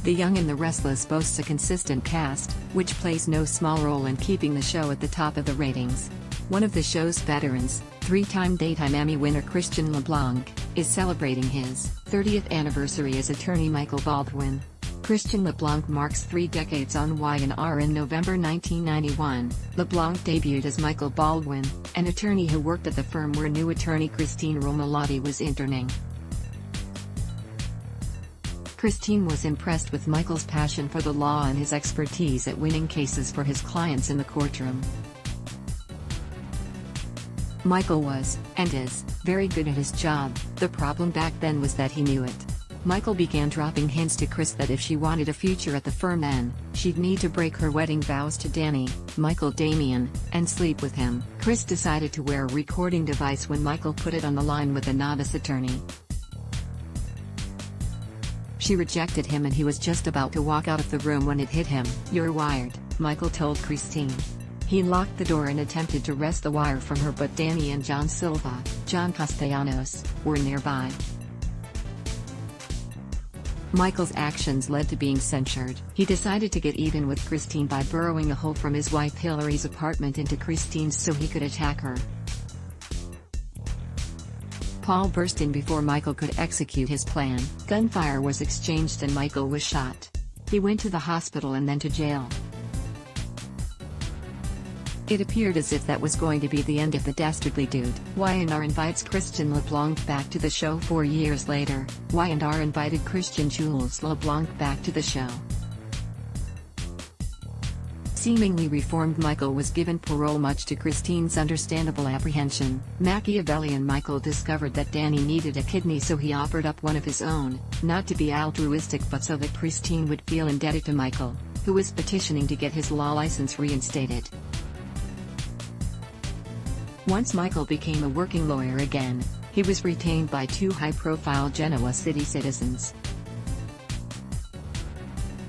The Young and the Restless boasts a consistent cast, which plays no small role in keeping the show at the top of the ratings. One of the show's veterans, three-time Daytime Emmy winner Christian LeBlanc, is celebrating his 30th anniversary as attorney Michael Baldwin. Christian LeBlanc marks 3 decades on Y&R in November 1991. LeBlanc debuted as Michael Baldwin, an attorney who worked at the firm where new attorney Christine Romalotti was interning. Christine was impressed with Michael's passion for the law and his expertise at winning cases for his clients in the courtroom. Michael was, and is, very good at his job. The problem back then was that he knew it. Michael began dropping hints to Chris that if she wanted a future at the firm then, she'd need to break her wedding vows to Danny, Michael Damian, and sleep with him. Chris decided to wear a recording device when Michael put it on the line with a novice attorney. She rejected him and he was just about to walk out of the room when it hit him. "You're wired," Michael told Christine. He locked the door and attempted to wrest the wire from her, but Danny and John Castellanos, were nearby. Michael's actions led to being censured. He decided to get even with Christine by burrowing a hole from his wife Hillary's apartment into Christine's so he could attack her. Paul burst in before Michael could execute his plan. Gunfire was exchanged and Michael was shot. He went to the hospital and then to jail. It appeared as if that was going to be the end of the dastardly dude. Y&R invites Christian LeBlanc back to the show 4 years later. Y&R invited Christian Jules LeBlanc back to the show. Seemingly reformed Michael was given parole, much to Christine's understandable apprehension. Machiavellian Michael discovered that Danny needed a kidney, so he offered up one of his own, not to be altruistic but so that Christine would feel indebted to Michael, who was petitioning to get his law license reinstated. Once Michael became a working lawyer again, he was retained by 2 high-profile Genoa city citizens.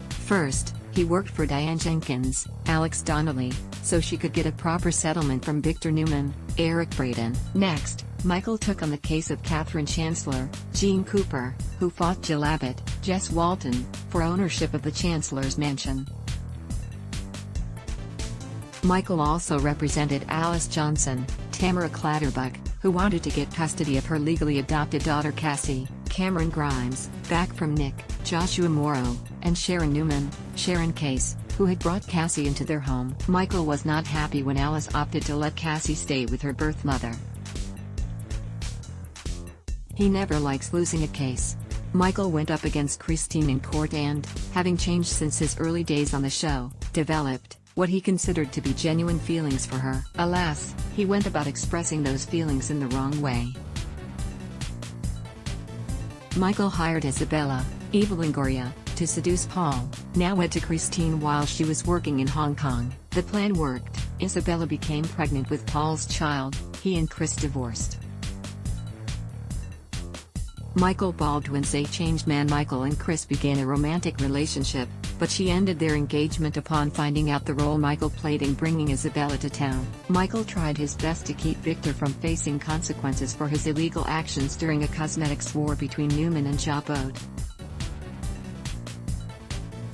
First, he worked for Diane Jenkins, Alex Donnelly, so she could get a proper settlement from Victor Newman, Eric Braden. Next, Michael took on the case of Catherine Chancellor, Jean Cooper, who fought Jill Abbott, Jess Walton, for ownership of the Chancellor's mansion. Michael also represented Alice Johnson, Tamara Clatterbuck, who wanted to get custody of her legally adopted daughter Cassie, Cameron Grimes, back from Nick, Joshua Morrow, and Sharon Newman, Sharon Case, who had brought Cassie into their home. Michael was not happy when Alice opted to let Cassie stay with her birth mother. He never likes losing a case. Michael went up against Christine in court and, having changed since his early days on the show, developed what he considered to be genuine feelings for her. Alas, he went about expressing those feelings in the wrong way. Michael hired Isabella, Eva Longoria, to seduce Paul, now wed to Christine while she was working in Hong Kong. The plan worked. Isabella became pregnant with Paul's child. He and Chris divorced. Michael Baldwin's a changed man. Michael and Chris began a romantic relationship, but she ended their engagement upon finding out the role Michael played in bringing Isabella to town. Michael tried his best to keep Victor from facing consequences for his illegal actions during a cosmetics war between Newman and Jabot.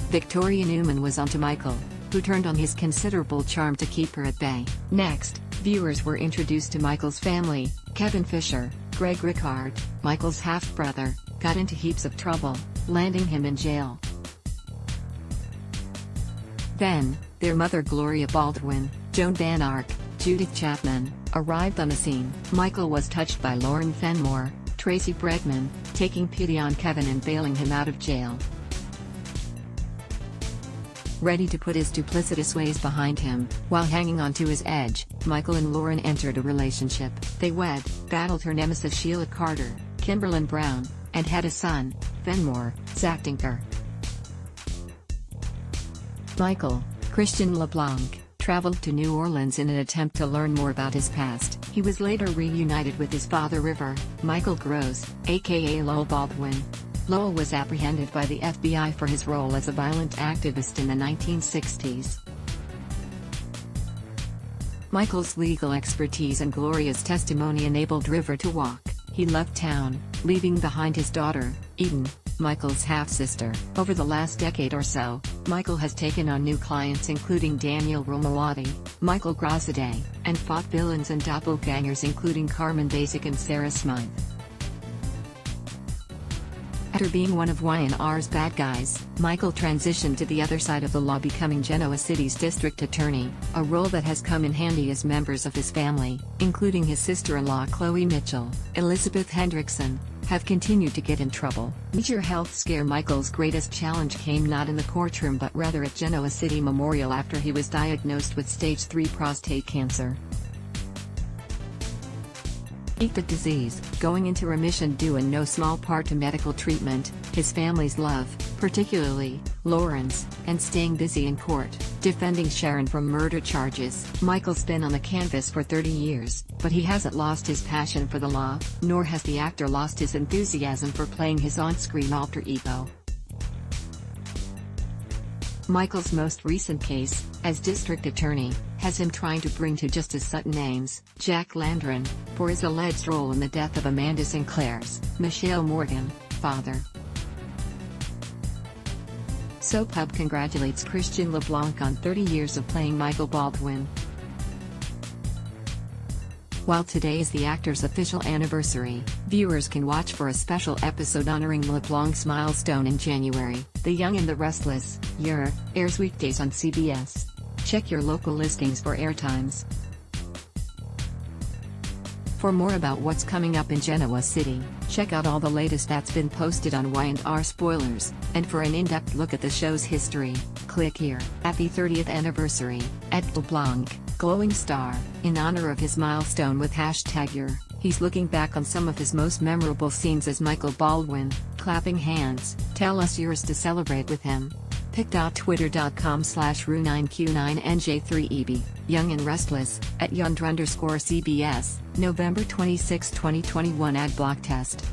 Victoria Newman was onto Michael, who turned on his considerable charm to keep her at bay. Next, viewers were introduced to Michael's family. Kevin Fisher, Greg Ricard, Michael's half-brother, got into heaps of trouble, landing him in jail. Then, their mother Gloria Baldwin, Joan Van Ark, Judith Chapman, arrived on the scene. Michael was touched by Lauren Fenmore, Tracy Bregman, taking pity on Kevin and bailing him out of jail. Ready to put his duplicitous ways behind him, while hanging on to his edge, Michael and Lauren entered a relationship. They wed, battled her nemesis Sheila Carter, Kimberlyn Brown, and had a son, Fenmore, Zach Tinker. Michael, Christian LeBlanc, traveled to New Orleans in an attempt to learn more about his past. He was later reunited with his father River, Michael Gross, aka Lowell Baldwin. Lowell was apprehended by the FBI for his role as a violent activist in the 1960s. Michael's legal expertise and Gloria's testimony enabled River to walk. He left town, leaving behind his daughter, Eden, Michael's half-sister. Over the last decade or so, Michael has taken on new clients including Daniel Romalotti, Michael Grossaday, and fought villains and doppelgangers including Carmen Basic and Sarah Smythe. After being one of Y&R's bad guys, Michael transitioned to the other side of the law, becoming Genoa City's district attorney, a role that has come in handy as members of his family, including his sister-in-law Chloe Mitchell, Elizabeth Hendrickson, have continued to get in trouble. Major health scare. Michael's greatest challenge came not in the courtroom but rather at Genoa City Memorial after he was diagnosed with stage 3 prostate cancer. The disease, going into remission due in no small part to medical treatment, his family's love, particularly Lawrence, and staying busy in court, defending Sharon from murder charges. Michael's been on the canvas for 30 years, but he hasn't lost his passion for the law, nor has the actor lost his enthusiasm for playing his on-screen alter ego. Michael's most recent case, as district attorney, has him trying to bring to justice Sutton Ames, Jack Landron, for his alleged role in the death of Amanda Sinclair's, Michelle Morgan, father. Soap Hub congratulates Christian LeBlanc on 30 years of playing Michael Baldwin. While today is the actor's official anniversary, viewers can watch for a special episode honoring LeBlanc's milestone in January. The Young and the Restless airs weekdays on CBS. Check your local listings for airtimes. For more about what's coming up in Genoa City, check out all the latest that's been posted on Y&R Spoilers, and for an in-depth look at the show's history, click here. Happy 30th anniversary, @LeBlanc, glowing star, in honor of his milestone with #year. He's looking back on some of his most memorable scenes as Michael Baldwin, clapping hands. Tell us yours to celebrate with him. pic.twitter.com/ru9q9nj3eb, Young and Restless, @Yund_CBS, November 26, 2021. Ad block test.